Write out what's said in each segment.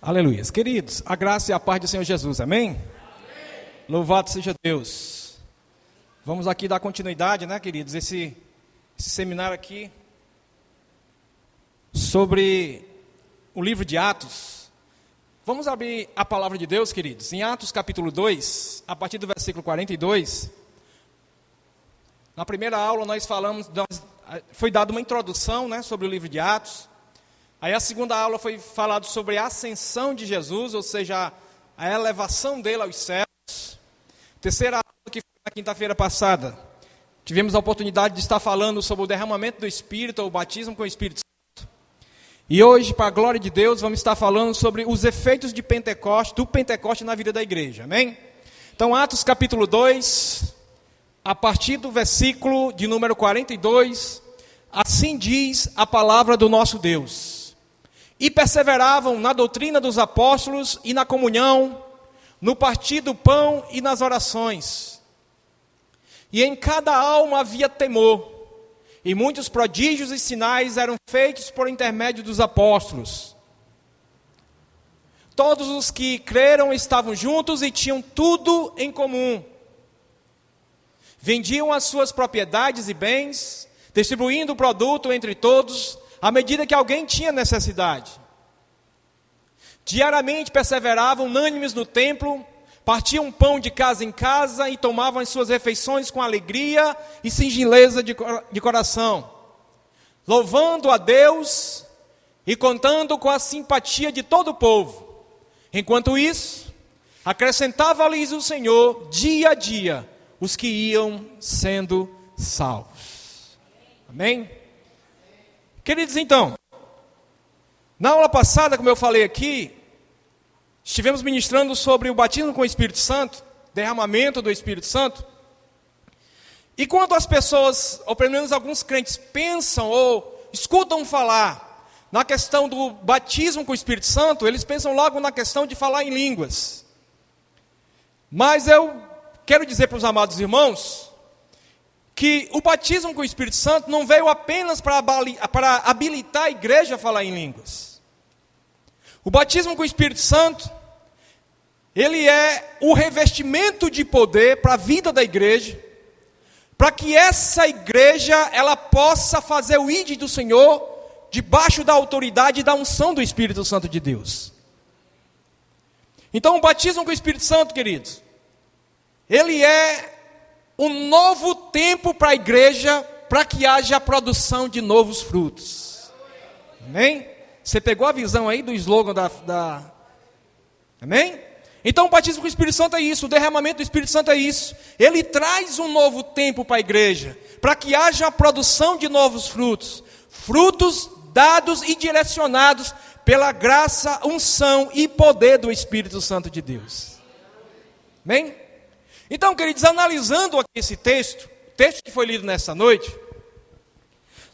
Aleluia. Queridos, a graça e a paz do Senhor Jesus, amém? Amém. Louvado seja Deus. Vamos aqui dar continuidade, né, queridos, esse seminário aqui sobre o livro de Atos. Vamos abrir a palavra de Deus, queridos, em Atos capítulo 2, a partir do versículo 42. Na primeira aula foi dada uma introdução, né, sobre o livro de Atos. Aí a segunda aula foi falado sobre a ascensão de Jesus, ou seja, a elevação dele aos céus. Terceira aula, que foi na quinta-feira passada, tivemos a oportunidade de estar falando sobre o derramamento do Espírito, ou o batismo com o Espírito Santo. E hoje, para a glória de Deus, vamos estar falando sobre os efeitos de Pentecoste, do Pentecoste na vida da igreja, amém? Então, Atos capítulo 2, a partir do versículo de número 42, assim diz a palavra do nosso Deus. E perseveravam na doutrina dos apóstolos e na comunhão, no partir do pão e nas orações. E em cada alma havia temor, e muitos prodígios e sinais eram feitos por intermédio dos apóstolos. Todos os que creram estavam juntos e tinham tudo em comum. Vendiam as suas propriedades e bens, distribuindo o produto entre todos, à medida que alguém tinha necessidade. Diariamente perseveravam unânimes no templo, partiam pão de casa em casa e tomavam as suas refeições com alegria e singeleza de coração, louvando a Deus e contando com a simpatia de todo o povo. Enquanto isso, acrescentava-lhes o Senhor dia a dia os que iam sendo salvos. Amém? Queridos, então, na aula passada, como eu falei aqui, estivemos ministrando sobre o batismo com o Espírito Santo, derramamento do Espírito Santo. E quando as pessoas, ou pelo menos alguns crentes, pensam ou escutam falar na questão do batismo com o Espírito Santo, eles pensam logo na questão de falar em línguas. Mas eu quero dizer para os amados irmãos que o batismo com o Espírito Santo não veio apenas para habilitar a igreja a falar em línguas. O batismo com o Espírito Santo, ele é o revestimento de poder para a vida da igreja, para que essa igreja ela possa fazer o ID do Senhor debaixo da autoridade e da unção do Espírito Santo de Deus. Então o batismo com o Espírito Santo, queridos, ele é um novo tempo para a igreja, para que haja a produção de novos frutos. Amém? Você pegou a visão aí do slogan da... Amém? Então o batismo com o Espírito Santo é isso, o derramamento do Espírito Santo é isso. Ele traz um novo tempo para a igreja, para que haja a produção de novos frutos. Frutos dados e direcionados pela graça, unção e poder do Espírito Santo de Deus. Amém? Então, queridos, analisando aqui esse texto, o texto que foi lido nessa noite,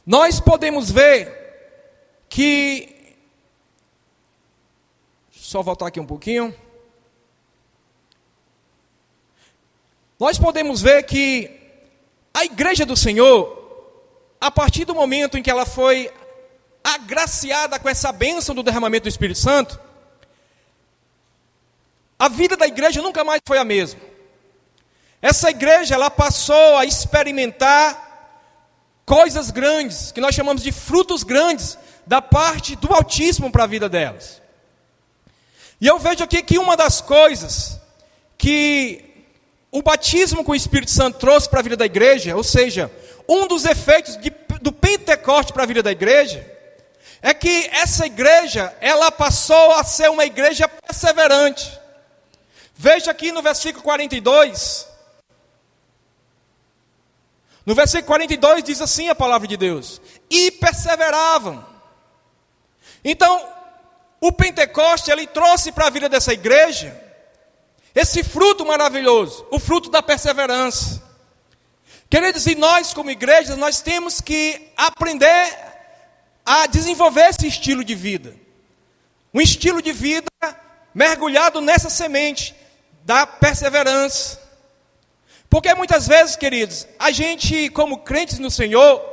nós podemos ver que... Deixa eu só voltar aqui um pouquinho. Nós podemos ver que a igreja do Senhor, a partir do momento em que ela foi agraciada com essa bênção do derramamento do Espírito Santo, a vida da igreja nunca mais foi a mesma. Essa igreja, ela passou a experimentar coisas grandes, que nós chamamos de frutos grandes, da parte do Altíssimo para a vida delas. E eu vejo aqui que uma das coisas que o batismo com o Espírito Santo trouxe para a vida da igreja, ou seja, um dos efeitos do Pentecoste para a vida da igreja, é que essa igreja, ela passou a ser uma igreja perseverante. Veja aqui no versículo 42... No versículo 42 diz assim a palavra de Deus: e perseveravam. Então, o Pentecoste, ele trouxe para a vida dessa igreja esse fruto maravilhoso, o fruto da perseverança. Queridos, e nós como igreja, nós temos que aprender a desenvolver esse estilo de vida. Um estilo de vida mergulhado nessa semente da perseverança. Porque muitas vezes, queridos, a gente, como crentes no Senhor,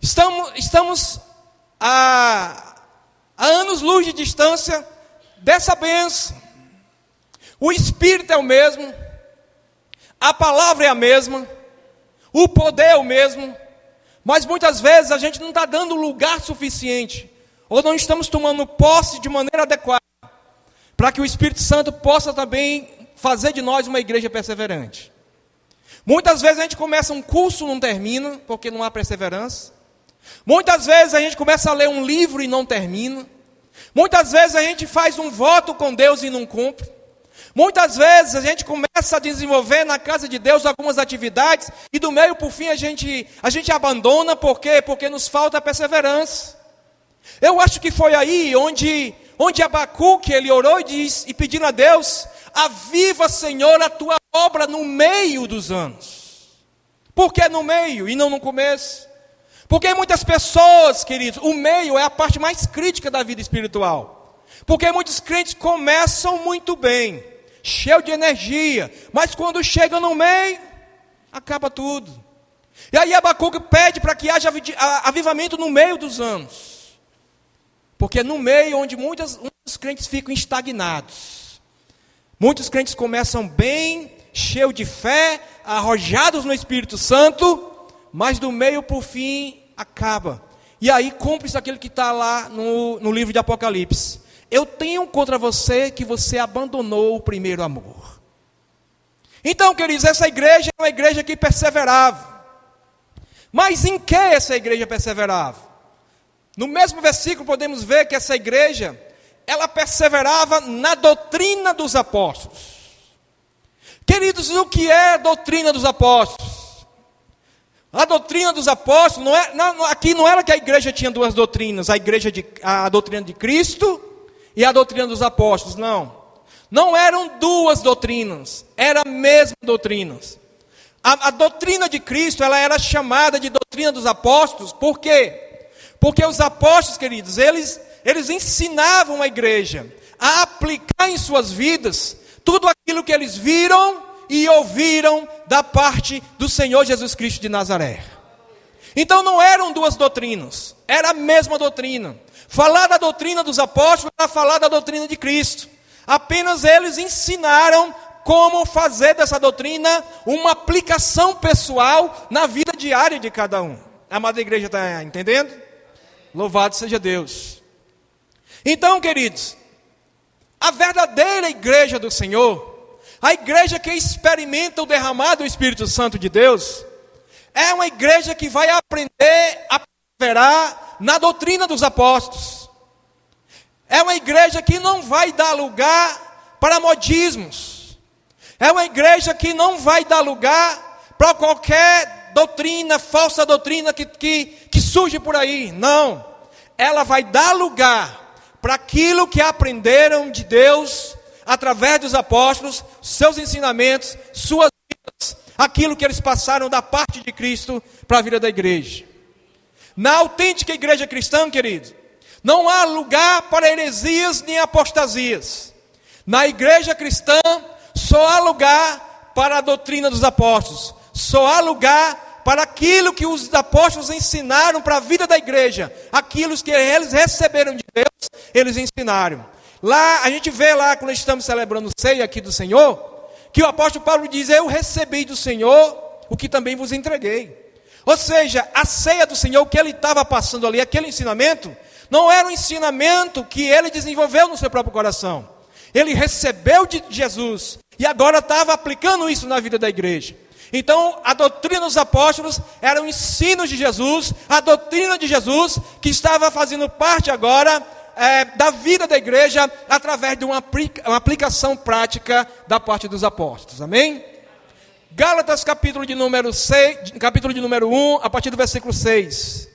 estamos a anos-luz de distância dessa bênção. O Espírito é o mesmo, a palavra é a mesma, o poder é o mesmo, mas muitas vezes a gente não está dando lugar suficiente, ou não estamos tomando posse de maneira adequada, para que o Espírito Santo possa também fazer de nós uma igreja perseverante. Muitas vezes a gente começa um curso e não termina, porque não há perseverança. Muitas vezes a gente começa a ler um livro e não termina. Muitas vezes a gente faz um voto com Deus e não cumpre. Muitas vezes a gente começa a desenvolver na casa de Deus algumas atividades e do meio por fim a gente abandona. Por quê? Porque nos falta perseverança. Eu acho que foi aí onde Abacuque, ele orou e pedindo a Deus: aviva, Senhor, a tua obra no meio dos anos. Por que no meio e não no começo? Porque muitas pessoas, queridos, o meio é a parte mais crítica da vida espiritual. Porque muitos crentes começam muito bem, cheio de energia, mas quando chegam no meio, acaba tudo. E aí Abacuque pede para que haja avivamento no meio dos anos. Porque é no meio onde muitos crentes ficam estagnados. Muitos crentes começam bem, cheios de fé, arrojados no Espírito Santo, mas do meio por fim acaba. E aí cumpre-se aquilo que está lá no livro de Apocalipse. Eu tenho contra você que você abandonou o primeiro amor. Então, queridos, essa igreja é uma igreja que perseverava. Mas em que essa igreja perseverava? No mesmo versículo podemos ver que essa igreja, ela perseverava na doutrina dos apóstolos. Queridos, o que é a doutrina dos apóstolos? A doutrina dos apóstolos, aqui não era que a igreja tinha duas doutrinas, a doutrina de Cristo e a doutrina dos apóstolos, não. Não eram duas doutrinas, era a mesma doutrina. A doutrina de Cristo, ela era chamada de doutrina dos apóstolos, por quê? Porque os apóstolos, queridos, eles ensinavam a igreja a aplicar em suas vidas tudo aquilo que eles viram e ouviram da parte do Senhor Jesus Cristo de Nazaré. Então não eram duas doutrinas, era a mesma doutrina. Falar da doutrina dos apóstolos era falar da doutrina de Cristo. Apenas eles ensinaram como fazer dessa doutrina uma aplicação pessoal na vida diária de cada um. A amada igreja está entendendo? Louvado seja Deus. Então, queridos, a verdadeira igreja do Senhor, a igreja que experimenta o derramado do Espírito Santo de Deus, é uma igreja que vai aprender a perseverar na doutrina dos apóstolos. É uma igreja que não vai dar lugar para modismos. É uma igreja que não vai dar lugar para qualquer doutrina, falsa doutrina que surge por aí. Não. Ela vai dar lugar para aquilo que aprenderam de Deus, através dos apóstolos, seus ensinamentos, suas vidas, aquilo que eles passaram da parte de Cristo para a vida da igreja. Na autêntica igreja cristã, querido, não há lugar para heresias nem apostasias. Na igreja cristã, só há lugar para a doutrina dos apóstolos. Só há lugar para aquilo que os apóstolos ensinaram para a vida da igreja. Aquilo que eles receberam de Deus, eles ensinaram. Lá, a gente vê lá, quando estamos celebrando o ceia aqui do Senhor, que o apóstolo Paulo diz: eu recebi do Senhor o que também vos entreguei. Ou seja, a ceia do Senhor, o que ele estava passando ali, aquele ensinamento, não era um ensinamento que ele desenvolveu no seu próprio coração. Ele recebeu de Jesus e agora estava aplicando isso na vida da igreja. Então, a doutrina dos apóstolos era o ensino de Jesus, a doutrina de Jesus que estava fazendo parte agora da vida da igreja através de uma aplicação prática da parte dos apóstolos. Amém? Gálatas capítulo de número 1, a partir do versículo 6.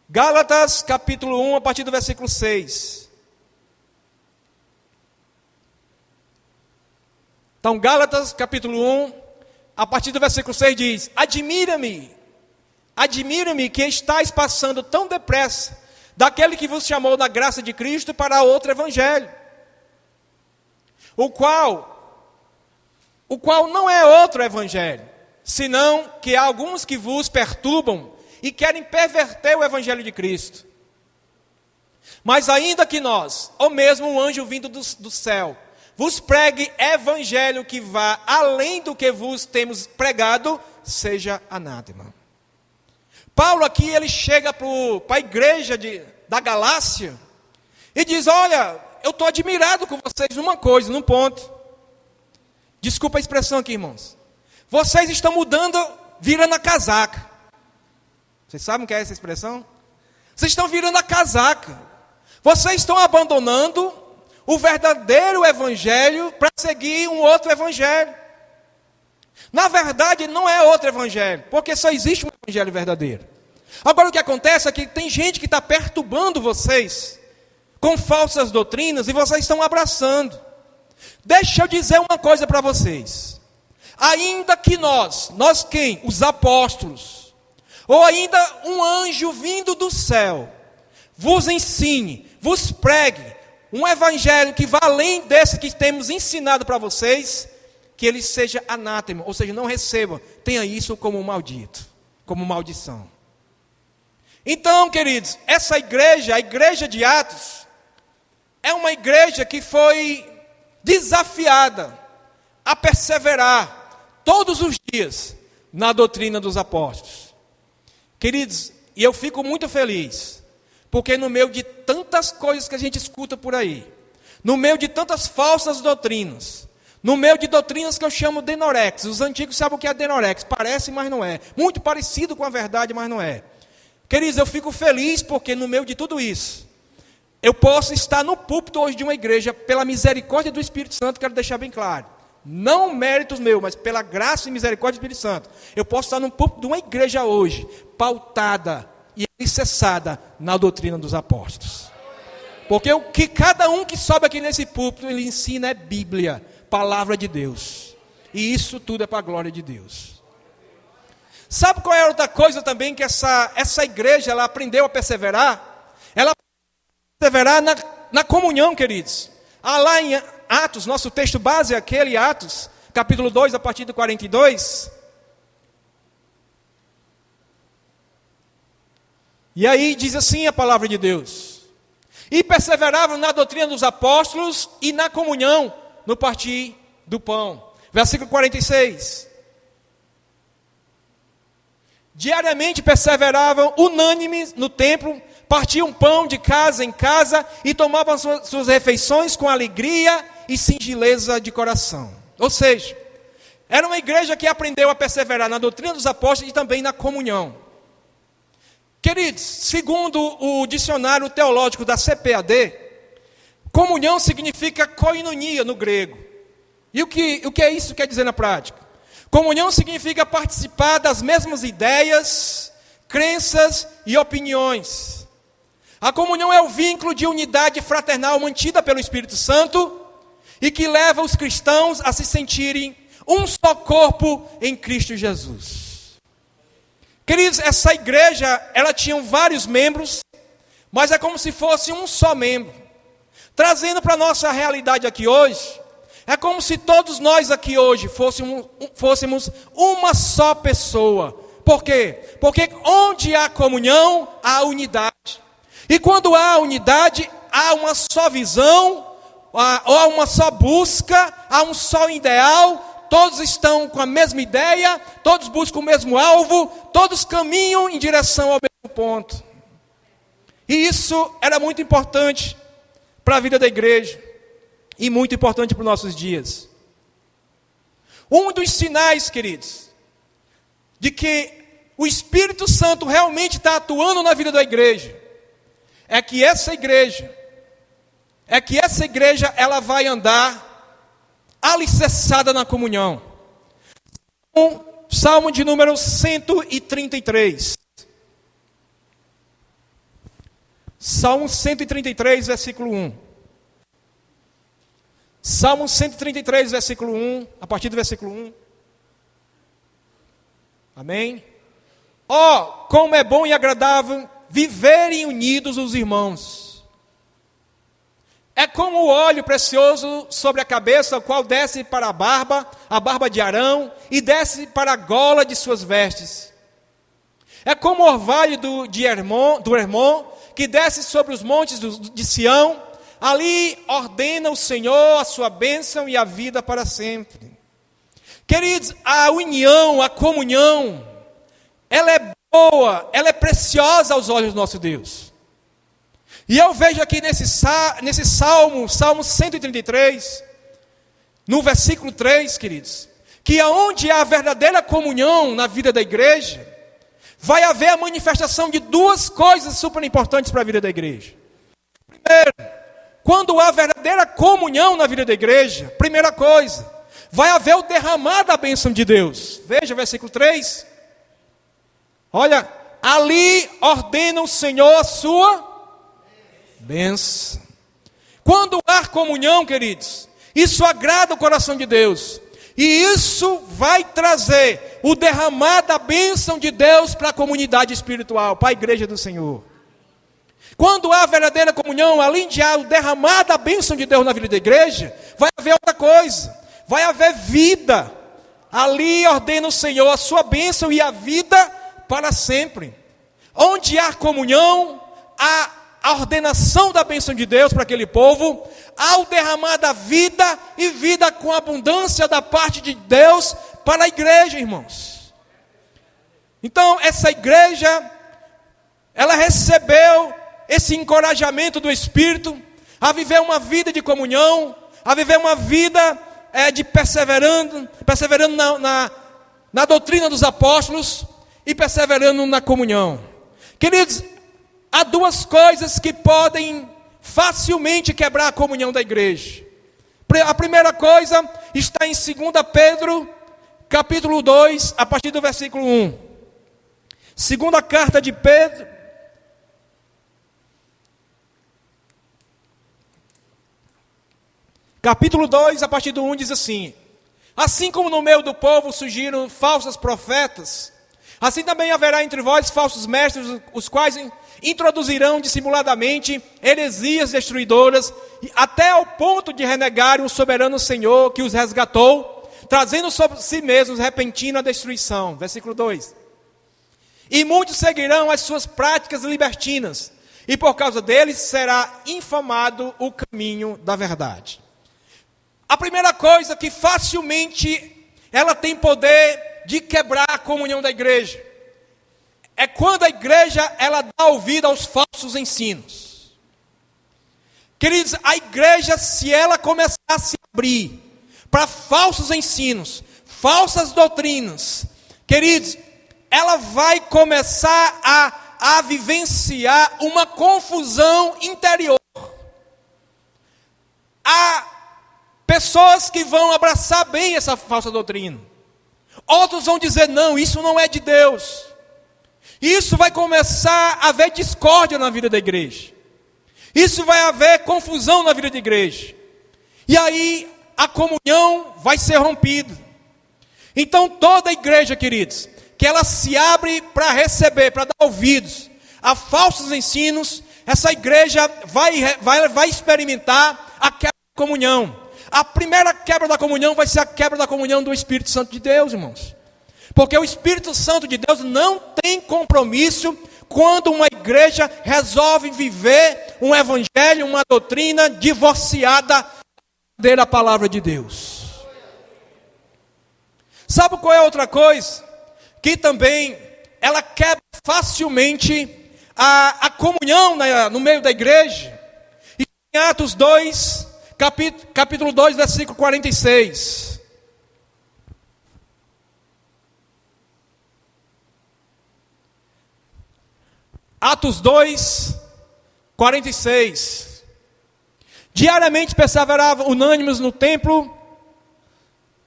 Gálatas capítulo 1, a partir do versículo 6. Então, Gálatas capítulo 1, a partir do versículo 6 diz: admira-me que estáis passando tão depressa daquele que vos chamou na graça de Cristo para outro evangelho, o qual não é outro evangelho, senão que há alguns que vos perturbam e querem perverter o evangelho de Cristo. Mas ainda que nós, ou mesmo um anjo vindo do céu, vos pregue evangelho que vá além do que vos temos pregado, seja anátema. Paulo aqui, ele chega para a igreja da Galácia e diz: olha, eu estou admirado com vocês numa coisa, num ponto. Desculpa a expressão aqui, irmãos. Vocês estão mudando, virando a casaca. Vocês sabem o que é essa expressão? Vocês estão virando a casaca. Vocês estão abandonando o verdadeiro evangelho para seguir um outro evangelho. Na verdade, não é outro evangelho, porque só existe um evangelho verdadeiro. Agora, o que acontece é que tem gente que está perturbando vocês com falsas doutrinas e vocês estão abraçando. Deixa eu dizer uma coisa para vocês. Ainda que nós quem? Os apóstolos, ou ainda um anjo vindo do céu, vos ensine, vos pregue um evangelho que vá além desse que temos ensinado para vocês, que ele seja anátema, ou seja, não receba, tenha isso como maldito, como maldição. Então, queridos, essa igreja, a igreja de Atos, é uma igreja que foi desafiada a perseverar todos os dias na doutrina dos apóstolos. Queridos, e eu fico muito feliz, porque no meio de tantas coisas que a gente escuta por aí, no meio de tantas falsas doutrinas, no meio de doutrinas que eu chamo de denorex, os antigos sabem o que é denorex, parece, mas não é, muito parecido com a verdade, mas não é. Queridos, eu fico feliz porque no meio de tudo isso, eu posso estar no púlpito hoje de uma igreja, pela misericórdia do Espírito Santo, quero deixar bem claro, não méritos meus, mas pela graça e misericórdia do Espírito Santo, eu posso estar no púlpito de uma igreja hoje, pautada e alicerçada na doutrina dos apóstolos. Porque o que cada um que sobe aqui nesse púlpito, ele ensina é Bíblia, palavra de Deus. E isso tudo é para a glória de Deus. Sabe qual é outra coisa também que essa igreja ela aprendeu a perseverar? Ela perseverar na comunhão, queridos. Lá em Atos, nosso texto base é aquele, Atos, capítulo 2, a partir do 42. E aí diz assim a palavra de Deus: e perseveravam na doutrina dos apóstolos e na comunhão, no partir do pão. Versículo 46. Diariamente perseveravam unânimes no templo, partiam pão de casa em casa e tomavam suas refeições com alegria e singeleza de coração. Ou seja, era uma igreja que aprendeu a perseverar na doutrina dos apóstolos e também na comunhão. Queridos, segundo o dicionário teológico da CPAD, comunhão significa koinonia no grego. E o que é isso que quer dizer na prática? Comunhão significa participar das mesmas ideias, crenças e opiniões. A comunhão é o vínculo de unidade fraternal mantida pelo Espírito Santo e que leva os cristãos a se sentirem um só corpo em Cristo Jesus. Queridos, essa igreja, ela tinha vários membros, mas é como se fosse um só membro. Trazendo para a nossa realidade aqui hoje, é como se todos nós aqui hoje fôssemos uma só pessoa. Por quê? Porque onde há comunhão, há unidade. E quando há unidade, há uma só visão, há uma só busca, há um só ideal. Todos estão com a mesma ideia, todos buscam o mesmo alvo, todos caminham em direção ao mesmo ponto. E isso era muito importante para a vida da igreja. E muito importante para os nossos dias. Um dos sinais, queridos, de que o Espírito Santo realmente está atuando na vida da igreja, é que essa igreja ela vai andar alicerçada na comunhão. Salmo de número 133. Salmo 133, versículo 1. Salmo 133, versículo 1, a partir do versículo 1. Amém? Como é bom e agradável viverem unidos os irmãos. É como o óleo precioso sobre a cabeça, o qual desce para a barba de Arão, e desce para a gola de suas vestes. É como o orvalho do Hermon, que desce sobre os montes de Sião, ali ordena o Senhor a sua bênção e a vida para sempre. Queridos, a união, a comunhão, ela é boa, ela é preciosa aos olhos do nosso Deus. E eu vejo aqui nesse Salmo 133, no versículo 3, queridos, que aonde há a verdadeira comunhão na vida da igreja, vai haver a manifestação de duas coisas super importantes para a vida da igreja. Primeiro, quando há verdadeira comunhão na vida da igreja, primeira coisa, vai haver o derramar da bênção de Deus. Veja o versículo 3. Olha, ali ordena o Senhor a sua bênção. Quando há comunhão, queridos, isso agrada o coração de Deus. E isso vai trazer o derramar da bênção de Deus para a comunidade espiritual, para a igreja do Senhor. Quando há verdadeira comunhão, além de há o derramar da bênção de Deus na vida da igreja, vai haver outra coisa. Vai haver vida. Ali ordena o Senhor a sua bênção e a vida para sempre. Onde há comunhão, há a ordenação da bênção de Deus para aquele povo, há o derramar da vida e vida com abundância da parte de Deus para a igreja, irmãos. Então, essa igreja, ela recebeu esse encorajamento do Espírito a viver uma vida de comunhão, a viver uma vida de perseverando na doutrina dos apóstolos e perseverando na comunhão. Queridos, há duas coisas que podem facilmente quebrar a comunhão da igreja. A primeira coisa está em 2 Pedro, capítulo 2, a partir do versículo 1. Segunda carta de Pedro, capítulo 2, a partir do 1, diz assim: assim como no meio do povo surgiram falsos profetas, assim também haverá entre vós falsos mestres, os quais introduzirão dissimuladamente heresias destruidoras, até ao ponto de renegarem o soberano Senhor que os resgatou, trazendo sobre si mesmos repentina destruição. Versículo 2. E muitos seguirão as suas práticas libertinas, e por causa deles será infamado o caminho da verdade. A primeira coisa que facilmente ela tem poder de quebrar a comunhão da igreja é quando a igreja ela dá ouvido aos falsos ensinos. Queridos, a igreja, se ela começar a se abrir para falsos ensinos, falsas doutrinas, queridos, ela vai começar a vivenciar uma confusão interior. Há pessoas que vão abraçar bem essa falsa doutrina. Outros vão dizer, não, isso não é de Deus. Isso vai começar a haver discórdia na vida da igreja. Isso vai haver confusão na vida da igreja. E aí a comunhão vai ser rompida. Então toda a igreja, queridos, que ela se abre para receber, para dar ouvidos a falsos ensinos, essa igreja vai experimentar a quebra da comunhão. A primeira quebra da comunhão vai ser a quebra da comunhão do Espírito Santo de Deus, irmãos. Porque o Espírito Santo de Deus não tem compromisso quando uma igreja resolve viver um evangelho, uma doutrina divorciada da palavra de Deus. Sabe qual é outra coisa? Que também ela quebra facilmente a comunhão no meio da igreja. E em Atos 2, capítulo 2, versículo 46. Atos 2, 46. Diariamente perseveravam unânimes no templo,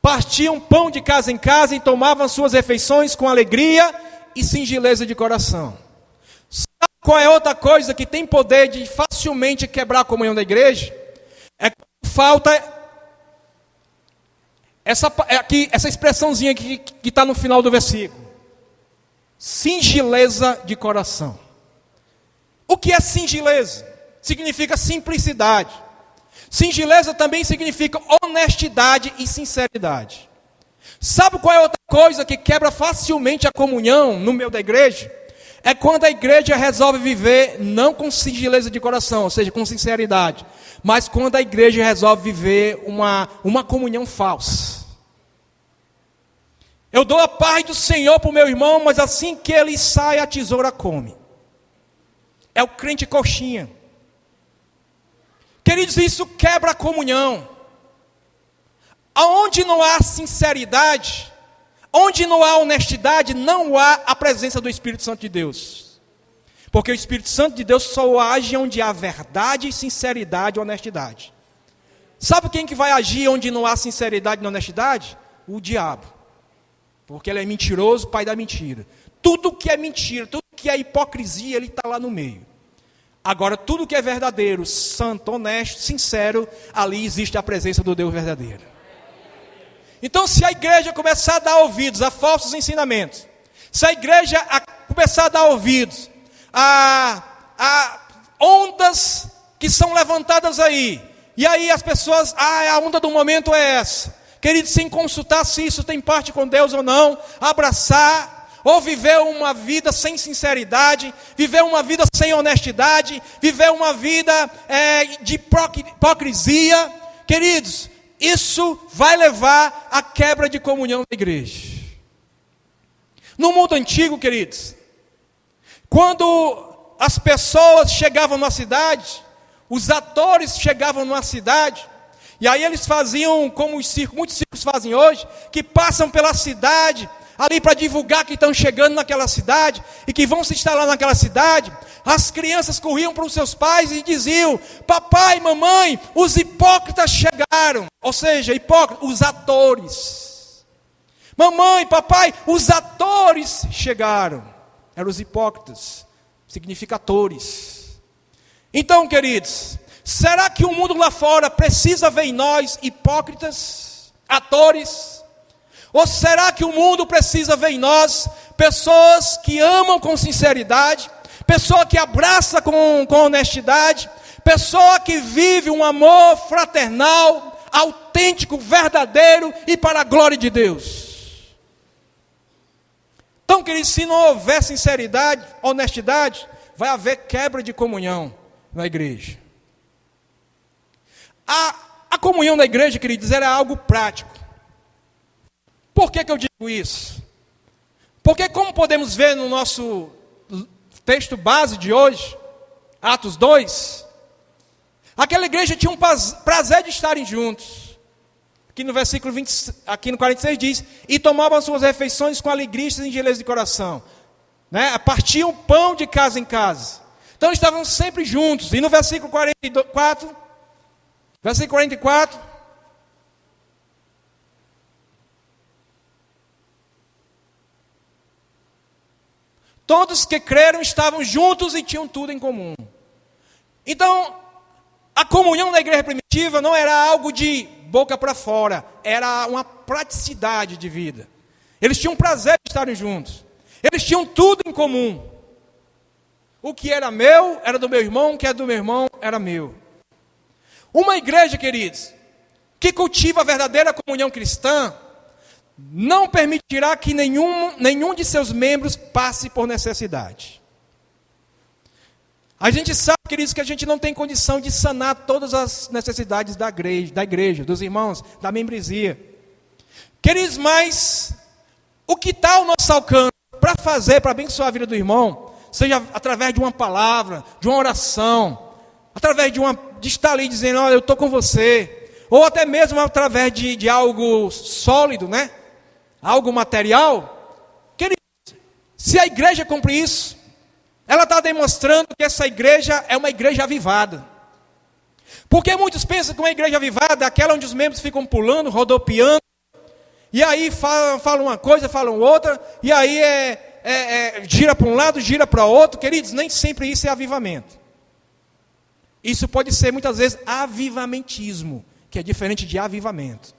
partiam pão de casa em casa e tomavam suas refeições com alegria e singeleza de coração. Sabe qual é outra coisa que tem poder de facilmente quebrar a comunhão da igreja? É que falta essa expressãozinha que está no final do versículo. Singeleza de coração. O que é singeleza? Significa simplicidade. Singeleza também significa honestidade e sinceridade. Sabe qual é outra coisa que quebra facilmente a comunhão no meio da igreja? é quando a igreja resolve viver não com singeleza de coração, ou seja, com sinceridade, mas quando a igreja resolve viver uma comunhão falsa. Eu dou a paz do Senhor para o meu irmão, mas assim que ele sai, a tesoura come. É o crente coxinha. Queridos, isso quebra a comunhão. Aonde não há sinceridade, onde não há honestidade, não há a presença do Espírito Santo de Deus. Porque o Espírito Santo de Deus só age onde há verdade, sinceridade e honestidade. Sabe quem que vai agir onde não há sinceridade e honestidade? O diabo. Porque ele é mentiroso, pai da mentira. Tudo que é mentira, tudo que é hipocrisia, ele está lá no meio. Agora, tudo que é verdadeiro, santo, honesto, sincero, ali existe a presença do Deus verdadeiro. Então, se a igreja começar a dar ouvidos a falsos ensinamentos, se a igreja começar a dar ouvidos a ondas que são levantadas aí, e aí as pessoas, a onda do momento é essa, querido, sem consultar se isso tem parte com Deus ou não, abraçar, ou viver uma vida sem sinceridade, viver uma vida sem honestidade, viver uma vida de hipocrisia, queridos, isso vai levar à quebra de comunhão da igreja. No mundo antigo, queridos, quando as pessoas chegavam na cidade, os atores chegavam numa cidade, e aí eles faziam como muitos circos fazem hoje, que passam pela cidade, ali para divulgar que estão chegando naquela cidade, e que vão se instalar naquela cidade. As crianças corriam para os seus pais e diziam: papai, mamãe, os hipócritas chegaram. Ou seja, hipócritas, os atores. Mamãe, papai, os atores chegaram. Eram os hipócritas, significa atores. Então, queridos, será que o mundo lá fora precisa ver em nós hipócritas, atores? Ou será que o mundo precisa ver em nós pessoas que amam com sinceridade, pessoa que abraça com honestidade, pessoa que vive um amor fraternal, autêntico, verdadeiro e para a glória de Deus? Então, queridos, se não houver sinceridade, honestidade, vai haver quebra de comunhão na igreja. A comunhão da igreja, queridos, era algo prático. Por que eu digo isso? Porque, como podemos ver no nosso texto base de hoje, Atos 2, aquela igreja tinha um prazer de estarem juntos. Aqui no versículo 20, aqui no 46 diz: e tomavam suas refeições com alegria e singeleza de coração, né? Partiam pão de casa em casa. Então eles estavam sempre juntos. E no versículo 44, todos que creram estavam juntos e tinham tudo em comum. Então, a comunhão da igreja primitiva não era algo de boca para fora, era uma praticidade de vida. Eles tinham prazer de estarem juntos. Eles tinham tudo em comum. O que era meu era do meu irmão, o que era do meu irmão era meu. Uma igreja, queridos, que cultiva a verdadeira comunhão cristã, não permitirá que nenhum de seus membros passe por necessidade. A gente sabe, queridos, que a gente não tem condição de sanar todas as necessidades da igreja, dos irmãos, da membresia. Queridos, mas o que está ao nosso alcance para fazer, para abençoar a vida do irmão, seja através de uma palavra, de uma oração, através de estar ali dizendo: olha, eu estou com você, ou até mesmo através de algo sólido, né? Algo material. Queridos, se a igreja cumpre isso, ela está demonstrando que essa igreja é uma igreja avivada. Porque muitos pensam que uma igreja avivada é aquela onde os membros ficam pulando, rodopiando, e aí falam uma coisa, falam outra, e aí gira para um lado, gira para outro. Queridos, nem sempre isso é avivamento. Isso pode ser muitas vezes avivamentismo, que é diferente de avivamento.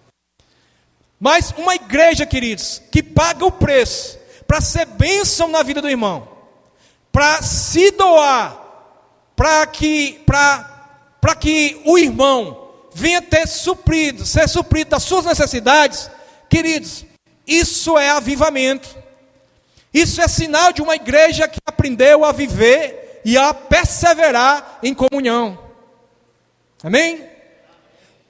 Mas uma igreja, queridos, que paga o preço para ser bênção na vida do irmão, para se doar, para que o irmão venha ser suprido das suas necessidades, queridos, isso é avivamento. Isso é sinal de uma igreja que aprendeu a viver e a perseverar em comunhão. Amém?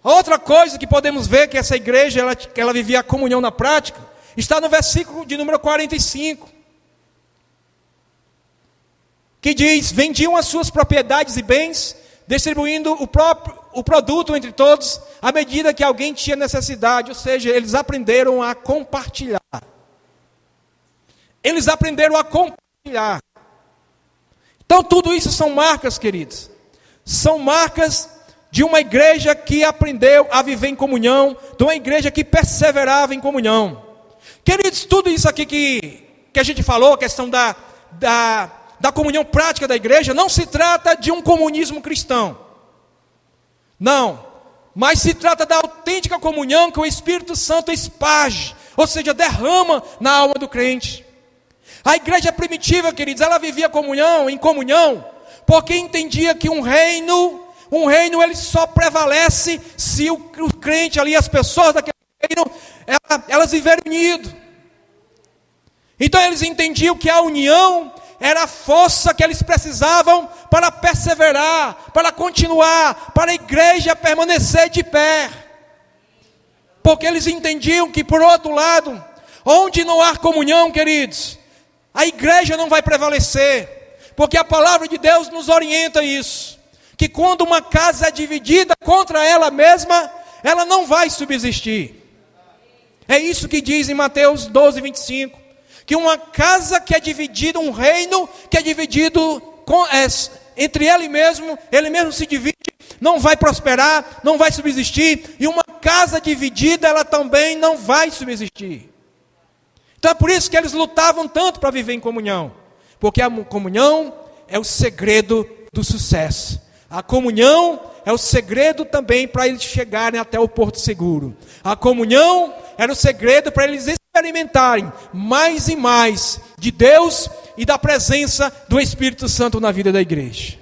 Outra coisa que podemos ver que essa igreja, ela vivia a comunhão na prática, está no versículo de número 45. Que diz: vendiam as suas propriedades e bens, distribuindo o produto entre todos, à medida que alguém tinha necessidade. Ou seja, eles aprenderam a compartilhar. Eles aprenderam a compartilhar. Então tudo isso são marcas, queridos. São marcas de uma igreja que aprendeu a viver em comunhão, de uma igreja que perseverava em comunhão. Queridos, tudo isso aqui que a gente falou, a questão da comunhão prática da igreja, não se trata de um comunismo cristão. Não. Mas se trata da autêntica comunhão que o Espírito Santo esparge, ou seja, derrama na alma do crente. A igreja primitiva, queridos, ela vivia em comunhão, porque entendia que um reino ele só prevalece se o crente ali, as pessoas daquele reino, elas viverem unidas. Então eles entendiam que a união era a força que eles precisavam para perseverar, para continuar, para a igreja permanecer de pé. Porque eles entendiam que, por outro lado, onde não há comunhão, queridos, a igreja não vai prevalecer. Porque a palavra de Deus nos orienta a isso. Que quando uma casa é dividida contra ela mesma, ela não vai subsistir. É isso que diz em Mateus 12, 25. Que uma casa que é dividida, um reino que é dividido entre ele mesmo se divide, não vai prosperar, não vai subsistir. E uma casa dividida, ela também não vai subsistir. Então é por isso que eles lutavam tanto para viver em comunhão. Porque a comunhão é o segredo do sucesso. A comunhão é o segredo também para eles chegarem até o porto seguro. A comunhão era o segredo para eles experimentarem mais e mais de Deus e da presença do Espírito Santo na vida da igreja.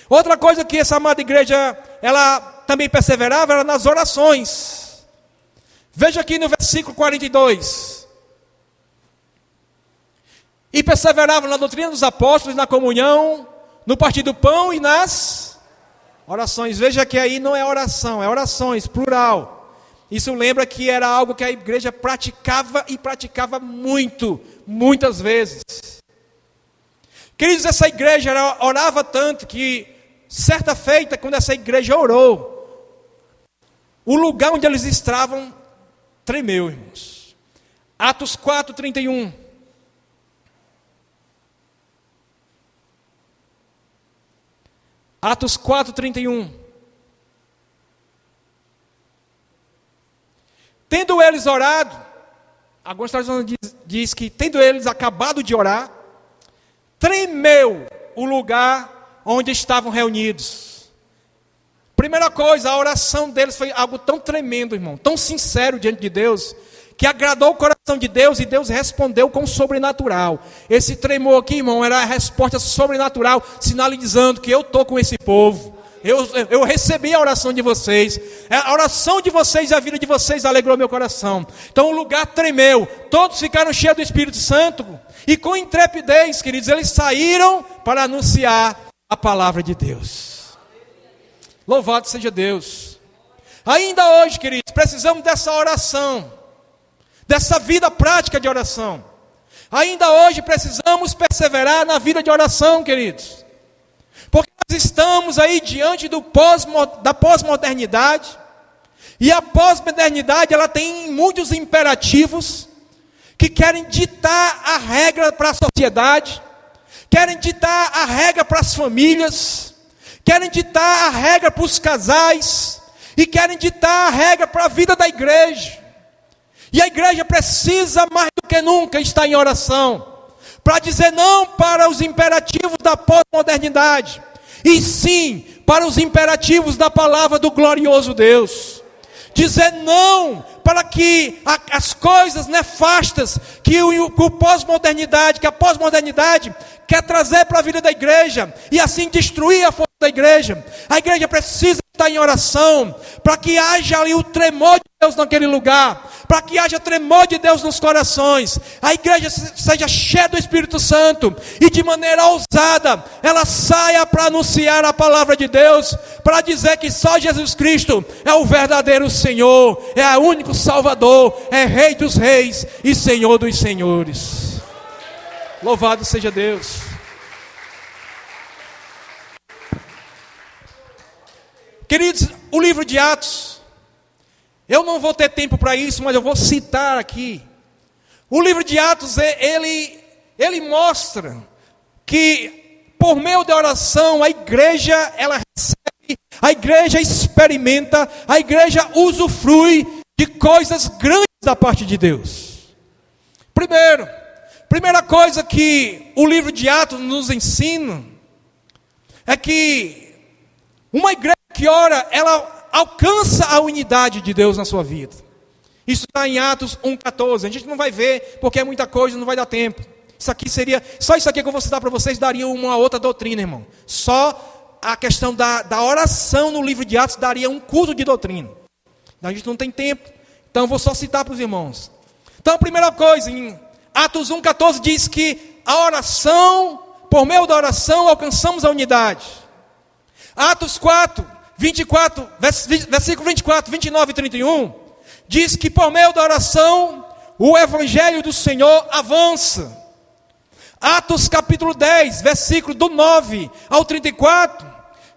Outra coisa que essa amada igreja, ela também perseverava, era nas orações. Veja aqui no versículo 42. E perseveravam na doutrina dos apóstolos, na comunhão, no partir do pão e nas orações. Veja que aí não é oração, é orações, plural. Isso lembra que era algo que a igreja praticava e praticava muitas vezes. Queridos, essa igreja orava tanto que, certa feita, quando essa igreja orou, o lugar onde eles estavam tremeu, irmãos. Atos 4, 31. Atos 4, 31. Tendo eles orado, algumas traduções diz que tendo eles acabado de orar, tremeu o lugar onde estavam reunidos. Primeira coisa, a oração deles foi algo tão tremendo, irmão, tão sincero diante de Deus, que agradou o coração de Deus e Deus respondeu com o sobrenatural. Esse tremor aqui, irmão, era a resposta sobrenatural, sinalizando que eu estou com esse povo. Eu recebi a oração de vocês. A oração de vocês e a vida de vocês alegrou meu coração. Então o lugar tremeu. Todos ficaram cheios do Espírito Santo. E com intrepidez, queridos, eles saíram para anunciar a palavra de Deus. Louvado seja Deus. Ainda hoje, queridos, precisamos dessa oração, dessa vida prática de oração. Ainda hoje precisamos perseverar na vida de oração, queridos. Porque nós estamos aí diante da pós-modernidade. E a pós-modernidade, ela tem muitos imperativos que querem ditar a regra para a sociedade, querem ditar a regra para as famílias, querem ditar a regra para os casais, e querem ditar a regra para a vida da igreja. E a igreja precisa mais do que nunca estar em oração, para dizer não para os imperativos da pós-modernidade, e sim para os imperativos da palavra do glorioso Deus. Dizer não para que as coisas nefastas que a pós-modernidade quer trazer para a vida da igreja, e assim destruir a força da igreja. A igreja precisa está em oração, para que haja ali o tremor de Deus naquele lugar, para que haja tremor de Deus nos corações, a igreja seja cheia do Espírito Santo, e de maneira ousada, ela saia para anunciar a palavra de Deus, para dizer que só Jesus Cristo é o verdadeiro Senhor, é o único Salvador, é Rei dos Reis e Senhor dos Senhores. Louvado seja Deus. Queridos, o livro de Atos, eu não vou ter tempo para isso, mas eu vou citar aqui. O livro de Atos, ele mostra que por meio da oração, a igreja, ela recebe, a igreja experimenta, a igreja usufrui de coisas grandes da parte de Deus. Primeira coisa que o livro de Atos nos ensina, é que uma igreja que ora, ela alcança a unidade de Deus na sua vida. Isso está em Atos 1,14. A gente não vai ver, porque é muita coisa, não vai dar tempo. Só isso aqui que eu vou citar para vocês, daria uma outra doutrina, irmão. Só a questão da oração no livro de Atos daria um curso de doutrina. A gente não tem tempo, então eu vou só citar para os irmãos. Então a primeira coisa, em Atos 1,14 diz que a oração, por meio da oração, alcançamos a unidade. Atos 24, versículo 24, 29 e 31, diz que por meio da oração, o evangelho do Senhor avança. Atos capítulo 10, versículo do 9 ao 34,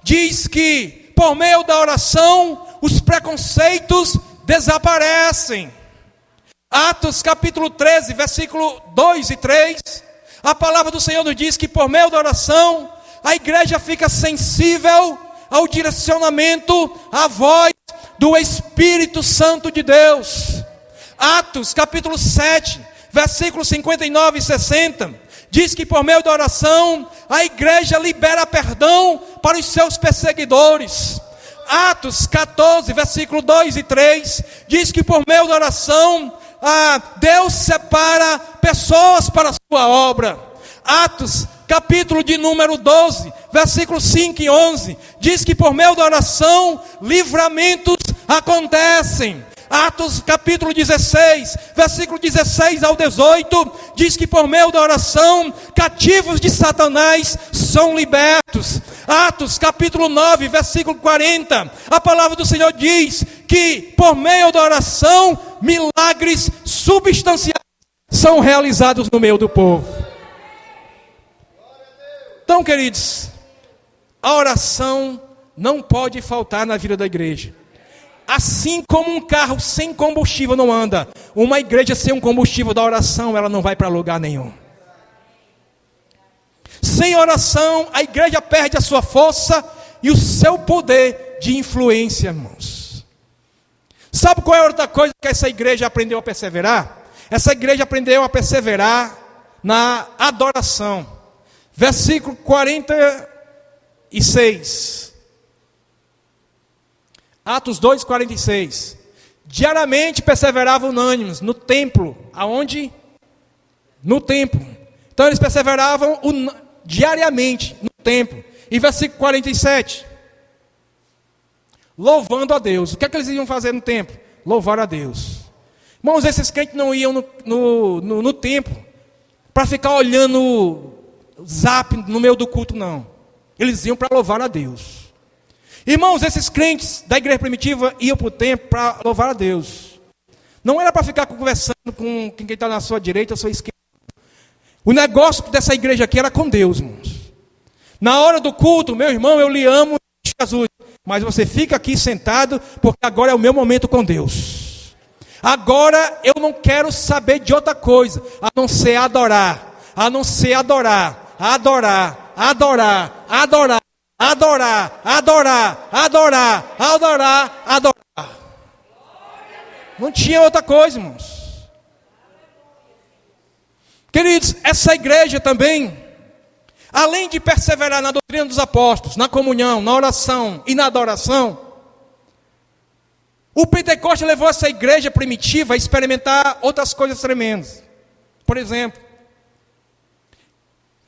diz que por meio da oração, os preconceitos desaparecem. Atos capítulo 13, versículo 2 e 3, a palavra do Senhor nos diz que por meio da oração, a igreja fica sensível ao direcionamento, à voz do Espírito Santo de Deus. Atos capítulo 7, versículos 59 e 60, diz que por meio da oração, a igreja libera perdão para os seus perseguidores. Atos 14, versículo 2 e 3, diz que por meio da oração, Deus separa pessoas para a sua obra. Atos capítulo de número 12, versículos 5 e 11, diz que por meio da oração, livramentos acontecem. Atos capítulo 16, versículo 16 ao 18, diz que por meio da oração, cativos de Satanás são libertos. Atos capítulo 9, versículo 40, a palavra do Senhor diz que por meio da oração, milagres substanciais são realizados no meio do povo. Então, queridos, a oração não pode faltar na vida da igreja. Assim como um carro sem combustível não anda, uma igreja sem um combustível da oração, ela não vai para lugar nenhum. Sem oração, a igreja perde a sua força e o seu poder de influência, irmãos. Sabe qual é a outra coisa que essa igreja aprendeu a perseverar? Essa igreja aprendeu a perseverar na adoração. Versículo 46. Atos 2, 46. Diariamente perseveravam unânimes no templo. Aonde? No templo. Então eles perseveravam diariamente no templo. E versículo 47. Louvando a Deus. O que é que eles iam fazer no templo? Louvar a Deus. Irmãos, esses crentes não iam no templo para ficar olhando zap no meio do culto, não. Eles iam para louvar a Deus. Irmãos, esses crentes da igreja primitiva iam para o templo para louvar a Deus. Não era para ficar conversando com quem está na sua direita ou sua esquerda. O negócio dessa igreja aqui era com Deus, irmãos. Na hora do culto, meu irmão, eu lhe amo, Jesus, mas você fica aqui sentado, porque agora é o meu momento com Deus. Agora eu não quero saber de outra coisa, a não ser adorar, a não ser adorar. Adorar, adorar, adorar, adorar, adorar, adorar, adorar, adorar. Não tinha outra coisa, irmãos. Queridos, essa igreja também, além de perseverar na doutrina dos apóstolos, na comunhão, na oração e na adoração, o Pentecostes levou essa igreja primitiva a experimentar outras coisas tremendas. Por exemplo,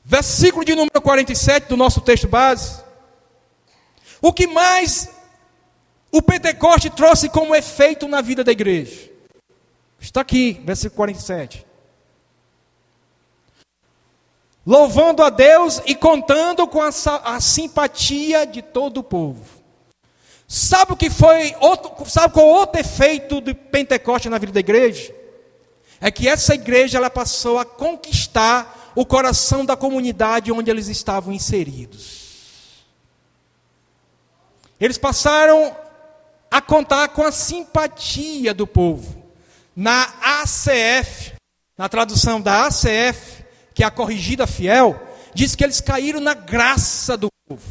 versículo de número 47 do nosso texto base. O que mais o Pentecoste trouxe como efeito na vida da igreja? Está aqui, versículo 47. Louvando a Deus e contando com a simpatia de todo o povo. Sabe qual outro efeito do Pentecoste na vida da igreja? É que essa igreja ela passou a conquistar o coração da comunidade onde eles estavam inseridos. Eles passaram a contar com a simpatia do povo. Na ACF, na tradução da ACF, que é a corrigida fiel, diz que eles caíram na graça do povo.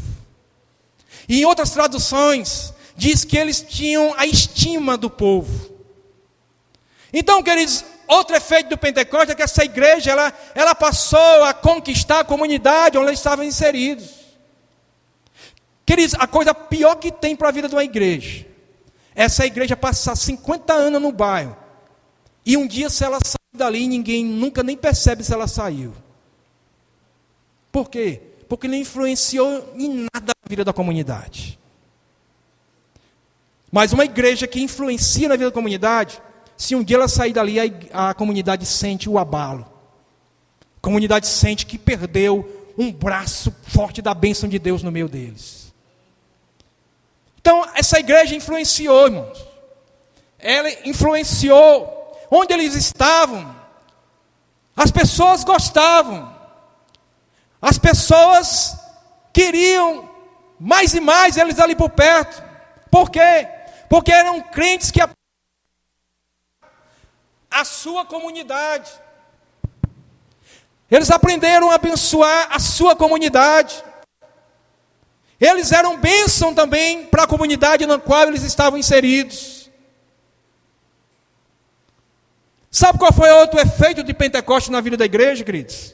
E em outras traduções, diz que eles tinham a estima do povo. Então, queridos, outro efeito do Pentecostes é que essa igreja, ela passou a conquistar a comunidade onde eles estavam inseridos. Queridos, a coisa pior que tem para a vida de uma igreja, é essa igreja passar 50 anos no bairro, e um dia se ela sair dali, ninguém nunca nem percebe se ela saiu. Por quê? Porque não influenciou em nada na vida da comunidade. Mas uma igreja que influencia na vida da comunidade, se um dia ela sair dali, a comunidade sente o abalo. A comunidade sente que perdeu um braço forte da bênção de Deus no meio deles. Então, essa igreja influenciou, irmãos. Ela influenciou. Onde eles estavam, as pessoas gostavam. As pessoas queriam mais e mais eles ali por perto. Por quê? Porque eram crentes que a sua comunidade. Eles aprenderam a abençoar a sua comunidade. Eles eram bênção também para a comunidade na qual eles estavam inseridos. Sabe qual foi outro efeito de Pentecostes na vida da igreja, queridos?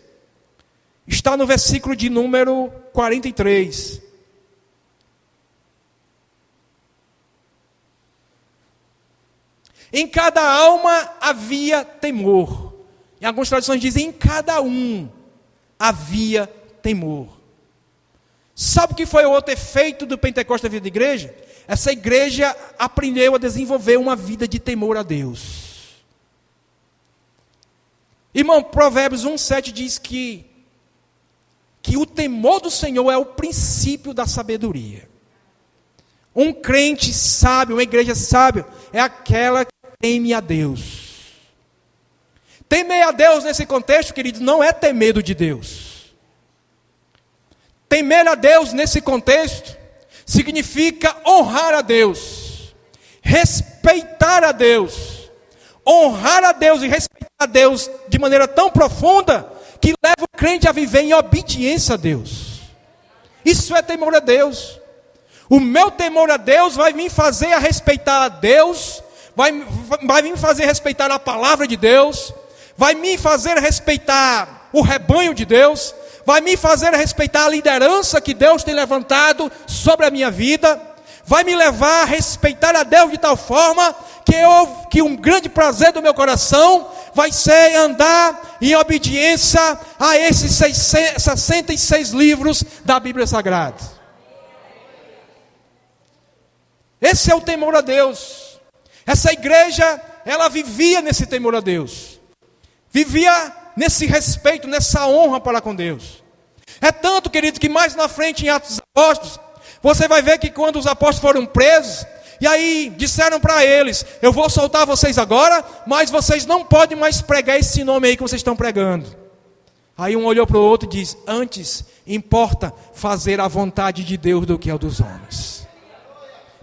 Está no versículo de número 43. Em cada alma havia temor. Em algumas traduções dizem, em cada um havia temor. Sabe o que foi o outro efeito do Pentecostes na vida da igreja? Essa igreja aprendeu a desenvolver uma vida de temor a Deus. Irmão, Provérbios 1,7 diz que o temor do Senhor é o princípio da sabedoria. Um crente sábio, uma igreja sábia, é aquela que teme a Deus. Temer a Deus nesse contexto, queridos, não é ter medo de Deus. Temer a Deus nesse contexto significa honrar a Deus, respeitar a Deus, honrar a Deus e respeitar a Deus de maneira tão profunda que leva o crente a viver em obediência a Deus. Isso é temor a Deus. O meu temor a Deus vai me fazer a respeitar a Deus, vai me fazer respeitar a palavra de Deus, vai me fazer respeitar o rebanho de Deus, vai me fazer respeitar a liderança que Deus tem levantado sobre a minha vida, vai me levar a respeitar a Deus de tal forma que um grande prazer do meu coração vai ser andar em obediência a esses 66 livros da Bíblia Sagrada. Esse é o temor a Deus. Essa igreja, ela vivia nesse temor a Deus. Vivia nesse respeito, nessa honra para com Deus. É tanto, querido, que mais na frente em Atos dos Apóstolos, você vai ver que quando os apóstolos foram presos, e aí disseram para eles, eu vou soltar vocês agora, mas vocês não podem mais pregar esse nome aí que vocês estão pregando. Aí um olhou para o outro e diz, antes importa fazer a vontade de Deus do que a dos homens.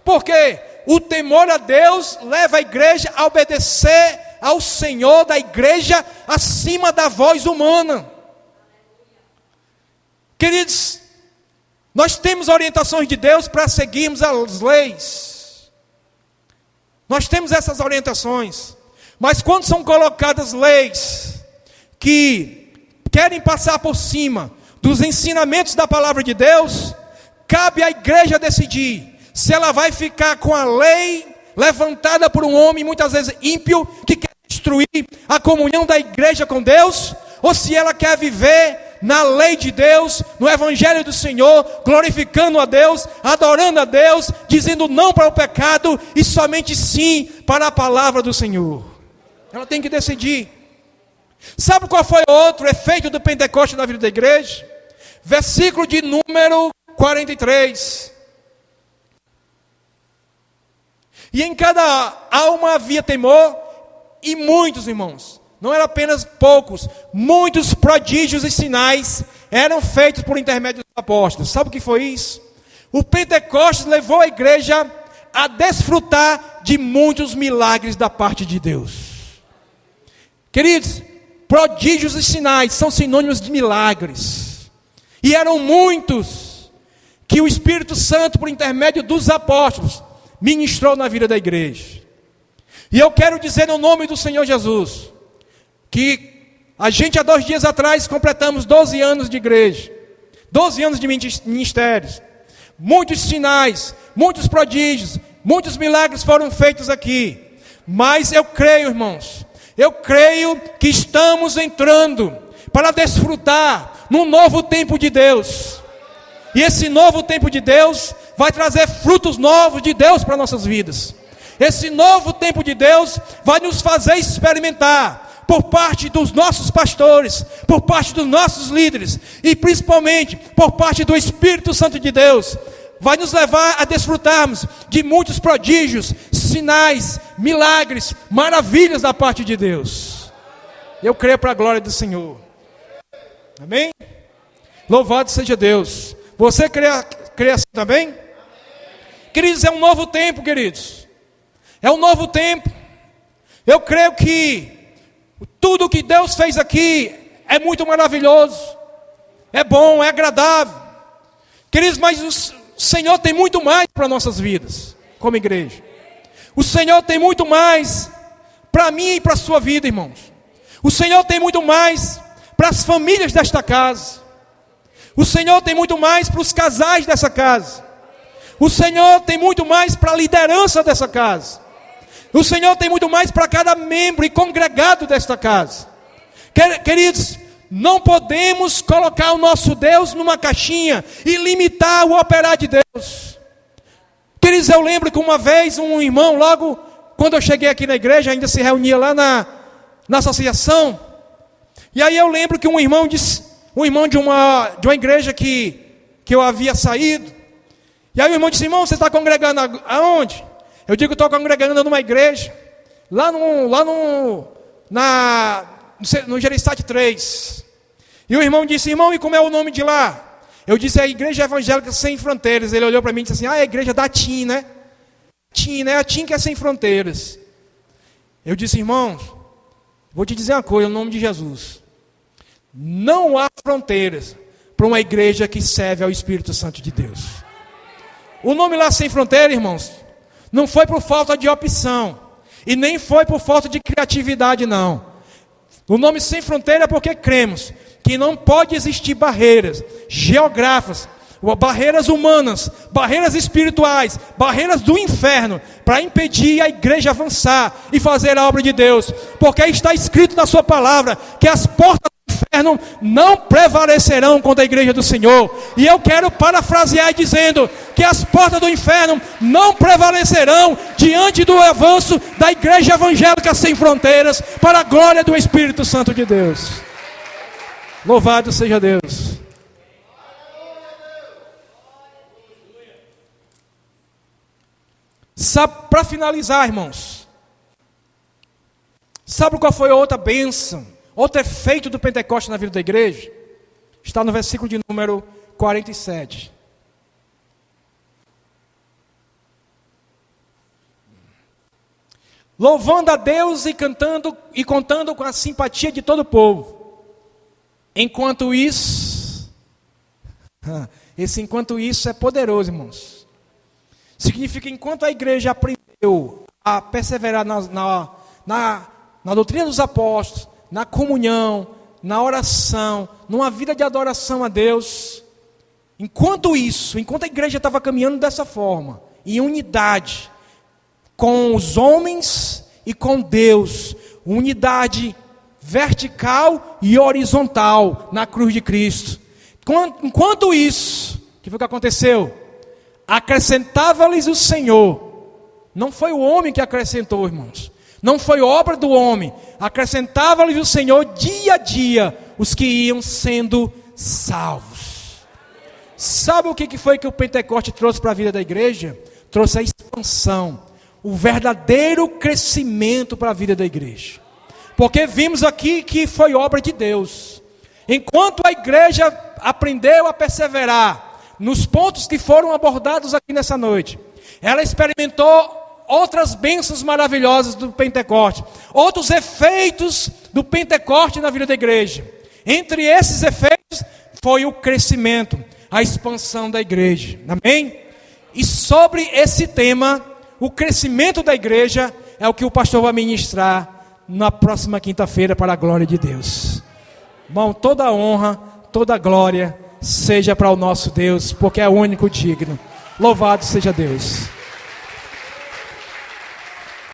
Por quê? O temor a Deus leva a igreja a obedecer ao Senhor da igreja acima da voz humana. Queridos, nós temos orientações de Deus para seguirmos as leis. Nós temos essas orientações. Mas quando são colocadas leis que querem passar por cima dos ensinamentos da palavra de Deus, cabe à igreja decidir se ela vai ficar com a lei levantada por um homem, muitas vezes ímpio, que quer destruir a comunhão da igreja com Deus, ou se ela quer viver na lei de Deus, no evangelho do Senhor, glorificando a Deus, adorando a Deus, dizendo não para o pecado e somente sim para a palavra do Senhor. Ela tem que decidir. Sabe qual foi outro efeito do Pentecostes na vida da igreja? Versículo de número 43. E em cada alma havia temor, e muitos, irmãos, não eram apenas poucos, muitos prodígios e sinais eram feitos por intermédio dos apóstolos. Sabe o que foi isso? O Pentecostes levou a igreja a desfrutar de muitos milagres da parte de Deus. Queridos, prodígios e sinais são sinônimos de milagres. E eram muitos que o Espírito Santo, por intermédio dos apóstolos, ministrou na vida da igreja. E eu quero dizer no nome do Senhor Jesus, que a gente há 2 dias atrás completamos 12 anos de igreja, 12 anos de ministérios, muitos sinais, muitos prodígios, muitos milagres foram feitos aqui. Mas eu creio, irmãos, eu creio que estamos entrando para desfrutar num novo tempo de Deus. E esse novo tempo de Deus vai trazer frutos novos de Deus para nossas vidas. Esse novo tempo de Deus vai nos fazer experimentar, por parte dos nossos pastores, por parte dos nossos líderes, e principalmente por parte do Espírito Santo de Deus, vai nos levar a desfrutarmos de muitos prodígios, sinais, milagres, maravilhas da parte de Deus. Eu creio para a glória do Senhor. Amém? Louvado seja Deus. Você crê assim também? Queridos, é um novo tempo, queridos. É um novo tempo. Eu creio que tudo que Deus fez aqui é muito maravilhoso. É bom, é agradável. Queridos, mas o Senhor tem muito mais para nossas vidas, como igreja. O Senhor tem muito mais para mim e para a sua vida, irmãos. O Senhor tem muito mais para as famílias desta casa. O Senhor tem muito mais para os casais dessa casa. O Senhor tem muito mais para a liderança dessa casa. O Senhor tem muito mais para cada membro e congregado desta casa. Queridos, não podemos colocar o nosso Deus numa caixinha e limitar o operar de Deus. Queridos, eu lembro que uma vez um irmão, logo quando eu cheguei aqui na igreja, ainda se reunia lá na associação. E aí eu lembro que um irmão de uma igreja que eu havia saído. E aí o irmão disse: irmão, você está congregando aonde? Eu digo: estou congregando numa igreja, lá no Gereissati 3. E o irmão disse: irmão, e como é o nome de lá? Eu disse: é a Igreja Evangélica Sem Fronteiras. Ele olhou para mim e disse assim: ah, é a igreja da TIM, né? TIM, né? A TIM que é Sem Fronteiras. Eu disse: irmãos, vou te dizer uma coisa, no nome de Jesus. Não há fronteiras para uma igreja que serve ao Espírito Santo de Deus. O nome lá Sem Fronteira, irmãos, não foi por falta de opção, e nem foi por falta de criatividade, não. O nome Sem Fronteira é porque cremos que não pode existir barreiras geográficas, barreiras humanas, barreiras espirituais, barreiras do inferno, para impedir a igreja avançar e fazer a obra de Deus. Porque está escrito na sua palavra que as portas do inferno não prevalecerão contra a igreja do Senhor. E eu quero parafrasear dizendo que as portas do inferno não prevalecerão diante do avanço da Igreja Evangélica Sem Fronteiras, para a glória do Espírito Santo de Deus. Louvado seja Deus. Sabe, para finalizar, irmãos, sabe qual foi a outra bênção, outro efeito do Pentecostes na vida da igreja? Está no versículo de número 47. Louvando a Deus e cantando e contando com a simpatia de todo o povo. Enquanto isso, enquanto isso é poderoso, irmãos. Significa enquanto a igreja aprendeu a perseverar na doutrina dos apóstolos, na comunhão, na oração, numa vida de adoração a Deus. Enquanto a igreja estava caminhando dessa forma, em unidade com os homens e com Deus, unidade vertical e horizontal na cruz de Cristo. Enquanto isso, o que foi que aconteceu? Acrescentava-lhes o Senhor. Não foi o homem que acrescentou, irmãos. Não foi obra do homem. Acrescentava-lhes o Senhor dia a dia os que iam sendo salvos. Sabe o que foi que o Pentecoste trouxe para a vida da igreja? Trouxe a expansão, o verdadeiro crescimento para a vida da igreja. Porque vimos aqui que foi obra de Deus. Enquanto a igreja aprendeu a perseverar nos pontos que foram abordados aqui nessa noite, ela experimentou outras bênçãos maravilhosas do Pentecoste, outros efeitos do Pentecoste na vida da igreja. Entre esses efeitos foi o crescimento, a expansão da igreja. Amém? E sobre esse tema, o crescimento da igreja, é o que o pastor vai ministrar na próxima quinta-feira para a glória de Deus. Irmão, toda a honra, toda a glória seja para o nosso Deus, porque é o único digno. Louvado seja Deus.